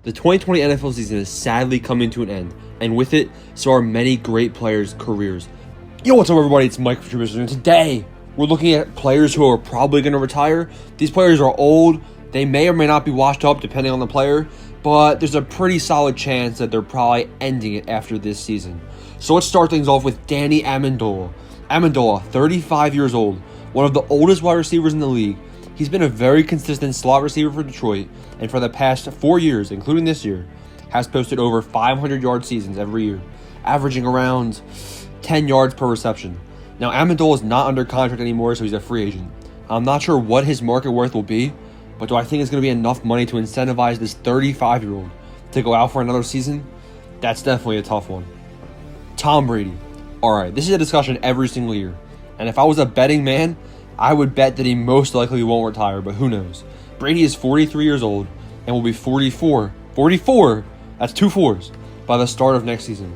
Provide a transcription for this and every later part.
The 2020 NFL season is sadly coming to an end, and with it, so are many great players' careers. Yo, what's up everybody, it's Mike from Tribution, and today, we're looking at players who are probably going to retire. These players are old, they may or may not be washed up depending on the player, but there's a pretty solid chance that they're probably ending it after this season. So let's start things off with Danny Amendola. Amendola, 35 years old, one of the oldest wide receivers in the league. He's been a very consistent slot receiver for Detroit, and for the past 4 years, including this year, has posted over 500-yard seasons every year, averaging around 10 yards per reception. Now, Amendola is not under contract anymore, so he's a free agent. I'm not sure what his market worth will be, but do I think it's going to be enough money to incentivize this 35-year-old to go out for another season? That's definitely a tough one. Tom Brady. Alright, this is a discussion every single year, and if I was a betting man, I would bet that he most likely won't retire, but who knows. Brady is 43 years old and will be 44, that's 2 4s, by the start of next season.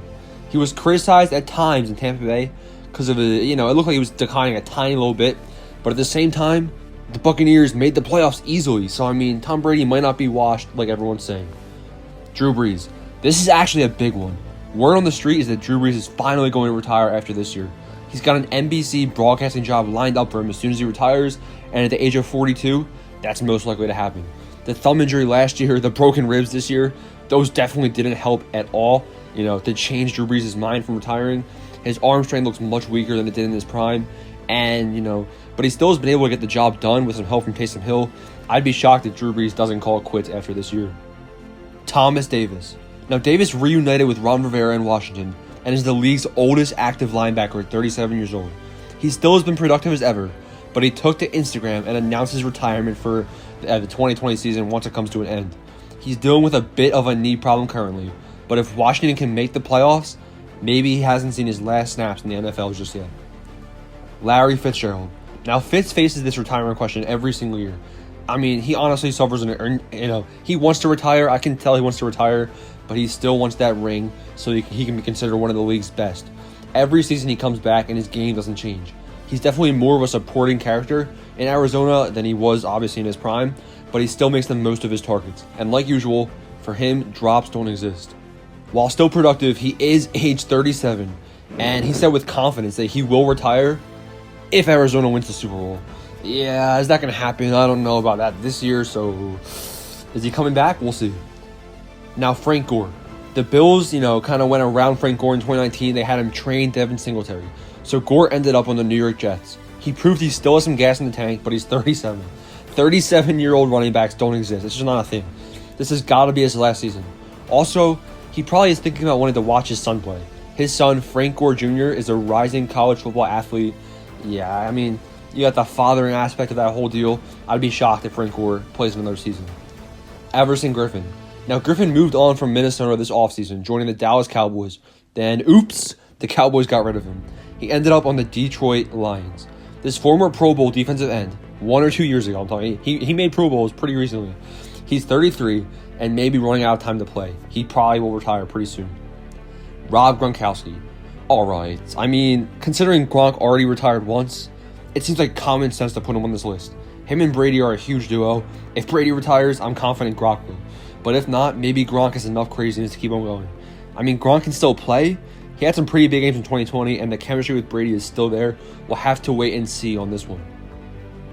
He was criticized at times in Tampa Bay because of it looked like he was declining a tiny little bit, but at the same time, the Buccaneers made the playoffs easily, so Tom Brady might not be washed like everyone's saying. Drew Brees. This is actually a big one. Word on the street is that Drew Brees is finally going to retire after this year. He's got an NBC broadcasting job lined up for him as soon as he retires, and at the age of 42, that's most likely to happen. The thumb injury last year, the broken ribs this year, those definitely didn't help at all, to change Drew Brees' mind from retiring. His arm strength looks much weaker than it did in his prime, and, but he still has been able to get the job done with some help from Taysom Hill. I'd be shocked if Drew Brees doesn't call it quits after this year. Thomas Davis. Now, Davis reunited with Ron Rivera in Washington, and is the league's oldest active linebacker at 37 years old. He still has been productive as ever, but he took to Instagram and announced his retirement for the 2020 season once it comes to an end. He's dealing with a bit of a knee problem currently, but if Washington can make the playoffs, maybe he hasn't seen his last snaps in the NFL just yet. Larry Fitzgerald. Now, Fitz faces this retirement question every single year. He honestly suffers he wants to retire. I can tell he wants to retire, but he still wants that ring so he can be considered one of the league's best. Every season he comes back and his game doesn't change. He's definitely more of a supporting character in Arizona than he was obviously in his prime, but he still makes the most of his targets. And like usual, for him, drops don't exist. While still productive, he is age 37, and he said with confidence that he will retire if Arizona wins the Super Bowl. Yeah, is that going to happen? I don't know about that this year, so is he coming back? We'll see. Now, Frank Gore. The Bills, kind of went around Frank Gore in 2019. They had him train Devin Singletary. So Gore ended up on the New York Jets. He proved he still has some gas in the tank, but he's 37. 37-year-old running backs don't exist. It's just not a thing. This has got to be his last season. Also, he probably is thinking about wanting to watch his son play. His son, Frank Gore Jr., is a rising college football athlete. Yeah, you got the fathering aspect of that whole deal. I'd be shocked if Frank Gore plays another season. Everson Griffin. Now, Griffin moved on from Minnesota this offseason, joining the Dallas Cowboys. Then, the Cowboys got rid of him. He ended up on the Detroit Lions. This former Pro Bowl defensive end, 1 or 2 years ago, I'm talking, he made Pro Bowls pretty recently. He's 33 and may be running out of time to play. He probably will retire pretty soon. Rob Gronkowski. Alright, considering Gronk already retired once, it seems like common sense to put him on this list. Him and Brady are a huge duo. If Brady retires, I'm confident Gronk will. But if not, maybe Gronk has enough craziness to keep on going. Gronk can still play. He had some pretty big games in 2020, and the chemistry with Brady is still there. We'll have to wait and see on this one.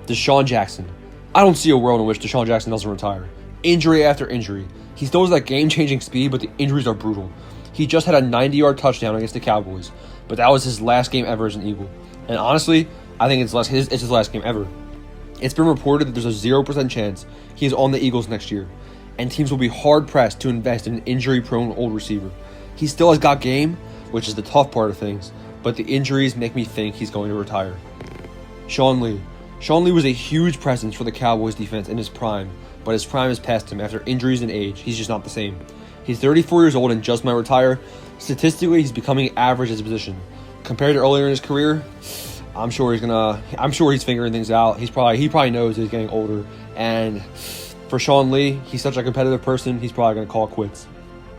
DeSean Jackson. I don't see a world in which DeSean Jackson doesn't retire. Injury after injury. He still has that game-changing speed, but the injuries are brutal. He just had a 90-yard touchdown against the Cowboys, but that was his last game ever as an Eagle. And honestly, I think it's his last game ever. It's been reported that there's a 0% chance he is on the Eagles next year, and teams will be hard-pressed to invest in an injury-prone old receiver. He still has got game, which is the tough part of things, but the injuries make me think he's going to retire. Sean Lee. Sean Lee was a huge presence for the Cowboys defense in his prime, but his prime has passed him after injuries and age. He's just not the same. He's 34 years old and just might retire. Statistically, he's becoming average as a position. Compared to earlier in his career, I'm sure he's figuring things out. He probably knows he's getting older, and for Sean Lee, he's such a competitive person, he's probably going to call it quits.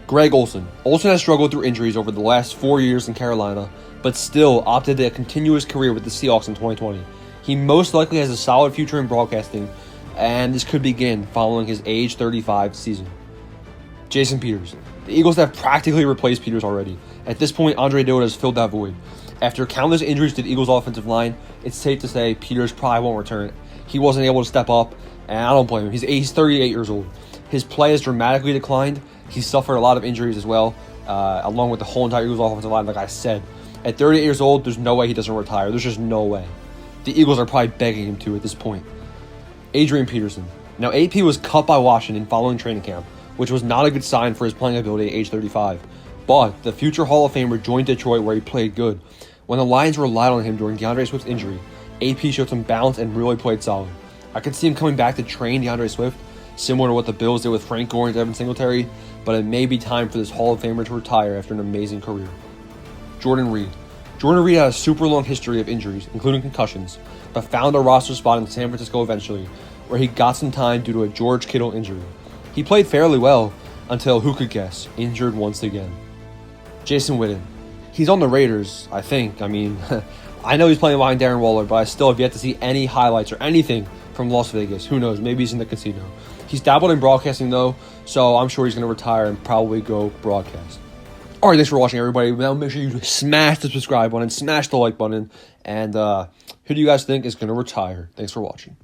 Greg Olsen. Olsen has struggled through injuries over the last 4 years in Carolina, but still opted to continue his career with the Seahawks in 2020. He most likely has a solid future in broadcasting, and this could begin following his age 35 season. Jason Peters. The Eagles have practically replaced Peters already. At this point, Andre Dillard has filled that void. After countless injuries to the Eagles' offensive line, it's safe to say Peters probably won't return. He wasn't able to step up, and I don't blame him. He's 38 years old. His play has dramatically declined. He's suffered a lot of injuries as well, along with the whole entire Eagles' offensive line, like I said. At 38 years old, there's no way he doesn't retire. There's just no way. The Eagles are probably begging him to at this point. Adrian Peterson. Now, AP was cut by Washington following training camp, which was not a good sign for his playing ability at age 35. But the future Hall of Famer joined Detroit where he played good. When the Lions relied on him during DeAndre Swift's injury, AP showed some balance and really played solid. I could see him coming back to train DeAndre Swift, similar to what the Bills did with Frank Gore and Devin Singletary, but it may be time for this Hall of Famer to retire after an amazing career. Jordan Reed. Jordan Reed had a super long history of injuries, including concussions, but found a roster spot in San Francisco eventually, where he got some time due to a George Kittle injury. He played fairly well until, who could guess, injured once again. Jason Witten. He's on the Raiders, I think. I mean, I know he's playing behind Darren Waller, but I still have yet to see any highlights or anything from Las Vegas. Who knows? Maybe he's in the casino. He's dabbled in broadcasting, though, so I'm sure he's going to retire and probably go broadcast. All right, thanks for watching, everybody. Now make sure you smash the subscribe button, smash the like button, and who do you guys think is going to retire? Thanks for watching.